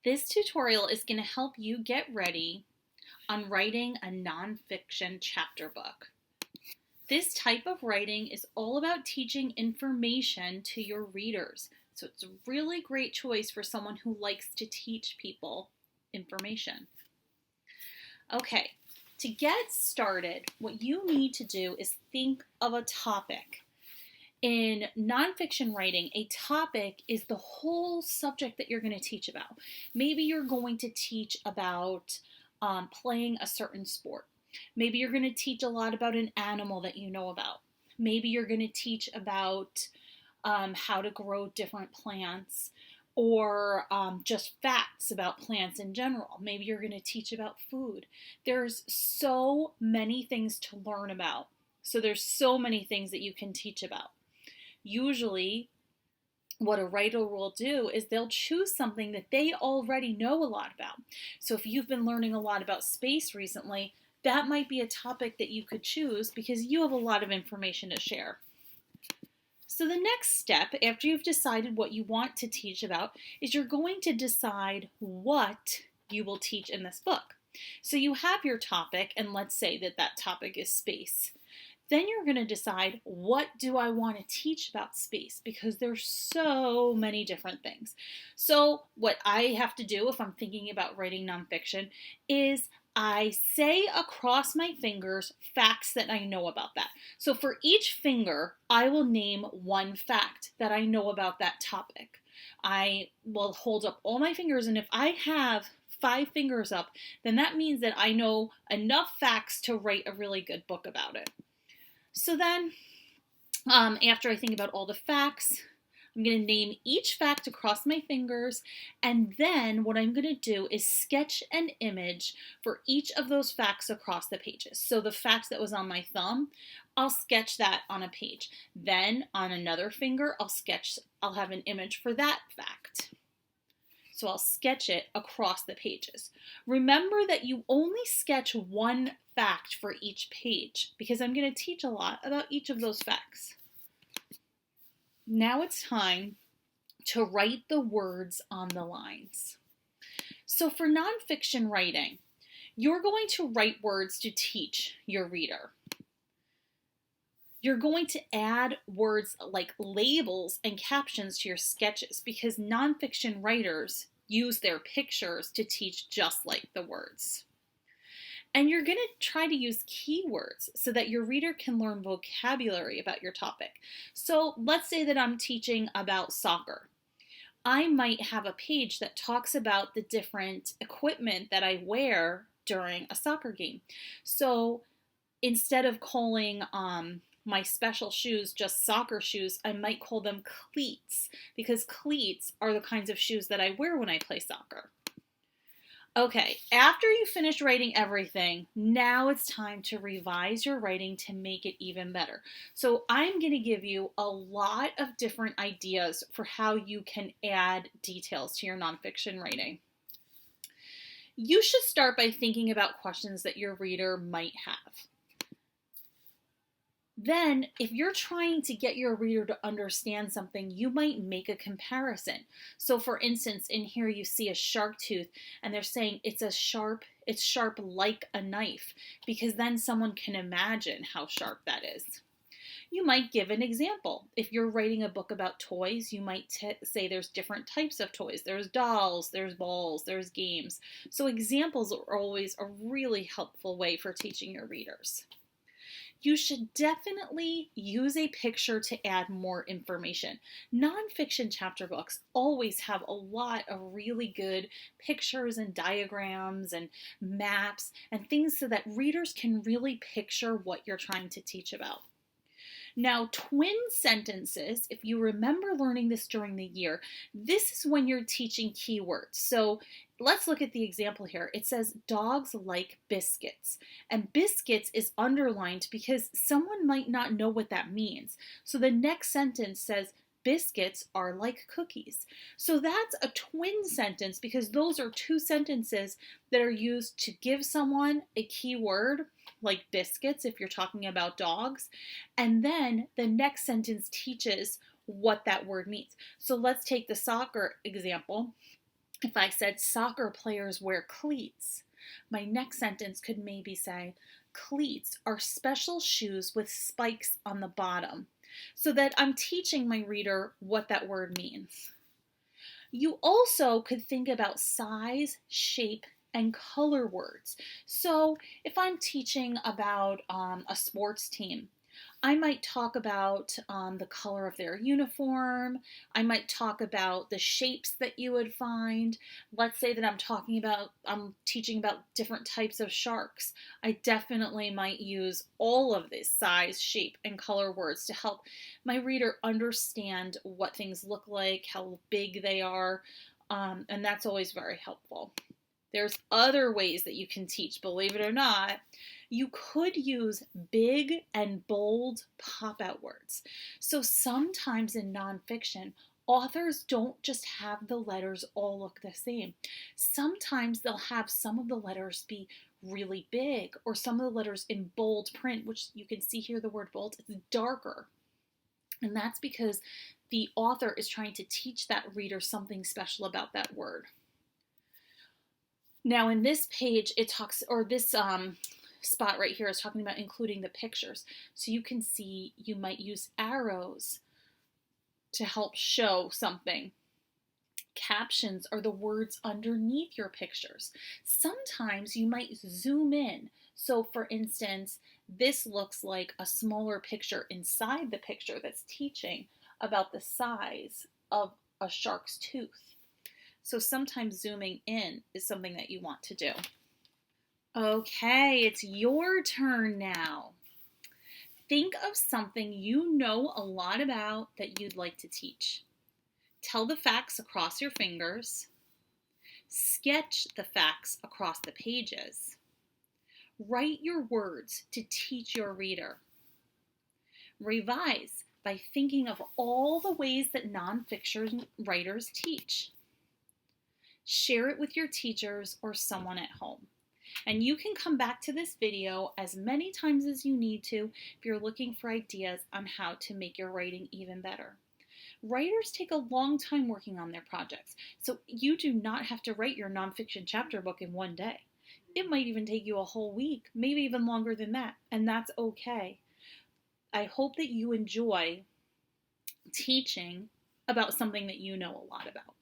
This tutorial is going to help you get ready on writing a nonfiction chapter book. This type of writing is all about teaching information to your readers. So it's a really great choice for someone who likes to teach people information. Okay, to get started, what you need to do is think of a topic. In nonfiction writing, a topic is the whole subject that you're going to teach about. Maybe you're going to teach about playing a certain sport. Maybe you're going to teach a lot about an animal that you know about. Maybe you're going to teach about how to grow different plants, or just facts about plants in general. Maybe you're going to teach about food. There's so many things to learn about. So there's so many things that you can teach about. Usually, what a writer will do is they'll choose something that they already know a lot about. So if you've been learning a lot about space recently, that might be a topic that you could choose because you have a lot of information to share. So the next step, after you've decided what you want to teach about, is you're going to decide what you will teach in this book. So you have your topic, and let's say that that topic is space. Then you're going to decide, what do I want to teach about space? Because there's so many different things. So what I have to do if I'm thinking about writing nonfiction is I say across my fingers facts that I know about that. So for each finger, I will name one fact that I know about that topic. I will hold up all my fingers, and if I have 5 fingers up, then that means that I know enough facts to write a really good book about it. So then, after I think about all the facts, I'm going to name each fact across my fingers, and then what I'm going to do is sketch an image for each of those facts across the pages. So the fact that was on my thumb, I'll sketch that on a page. Then on another finger, I'll have an image for that fact. So I'll sketch it across the pages. Remember that you only sketch one fact for each page because I'm going to teach a lot about each of those facts. Now it's time to write the words on the lines. So for nonfiction writing, you're going to write words to teach your reader. You're going to add words like labels and captions to your sketches because nonfiction writers use their pictures to teach just like the words. And you're going to try to use keywords so that your reader can learn vocabulary about your topic. So let's say that I'm teaching about soccer. I might have a page that talks about the different equipment that I wear during a soccer game. So instead of calling my special shoes just soccer shoes, I might call them cleats because cleats are the kinds of shoes that I wear when I play soccer. Okay, after you finish writing everything, now it's time to revise your writing to make it even better. So I'm going to give you a lot of different ideas for how you can add details to your nonfiction writing. You should start by thinking about questions that your reader might have. Then, if you're trying to get your reader to understand something, you might make a comparison. So for instance, in here you see a shark tooth and they're saying it's sharp like a knife, because then someone can imagine how sharp that is. You might give an example. If you're writing a book about toys, you might say there's different types of toys. There's dolls, there's balls, there's games. So examples are always a really helpful way for teaching your readers. You should definitely use a picture to add more information. Nonfiction chapter books always have a lot of really good pictures and diagrams and maps and things so that readers can really picture what you're trying to teach about. Now, twin sentences, if you remember learning this during the year, this is when you're teaching keywords. So let's look at the example here. It says dogs like biscuits, and biscuits is underlined because someone might not know what that means. So the next sentence says biscuits are like cookies. So that's a twin sentence because those are two sentences that are used to give someone a keyword like biscuits if you're talking about dogs, and then the next sentence teaches what that word means. So let's take the soccer example. If I said soccer players wear cleats, my next sentence could maybe say, cleats are special shoes with spikes on the bottom, so that I'm teaching my reader what that word means. You also could think about size, shape, and color words. So if I'm teaching about a sports team, I might talk about the color of their uniform. I might talk about the shapes that you would find. Let's say that I'm teaching about different types of sharks. I definitely might use all of this size, shape, and color words to help my reader understand what things look like, how big they are, and that's always very helpful. There's other ways that you can teach, believe it or not. You could use big and bold pop-out words. So sometimes in nonfiction, authors don't just have the letters all look the same. Sometimes they'll have some of the letters be really big, or some of the letters in bold print, which you can see here the word bold, it's darker. And that's because the author is trying to teach that reader something special about that word. Now in this page, it talks, or this spot right here is talking about including the pictures. So you can see you might use arrows to help show something. Captions are the words underneath your pictures. Sometimes you might zoom in. So for instance, this looks like a smaller picture inside the picture that's teaching about the size of a shark's tooth. So sometimes zooming in is something that you want to do. Okay, it's your turn now. Think of something you know a lot about that you'd like to teach. Tell the facts across your fingers. Sketch the facts across the pages. Write your words to teach your reader. Revise by thinking of all the ways that nonfiction writers teach. Share it with your teachers or someone at home. And you can come back to this video as many times as you need to if you're looking for ideas on how to make your writing even better. Writers take a long time working on their projects, so you do not have to write your nonfiction chapter book in one day. It might even take you a whole week, maybe even longer than that, and that's okay. I hope that you enjoy teaching about something that you know a lot about.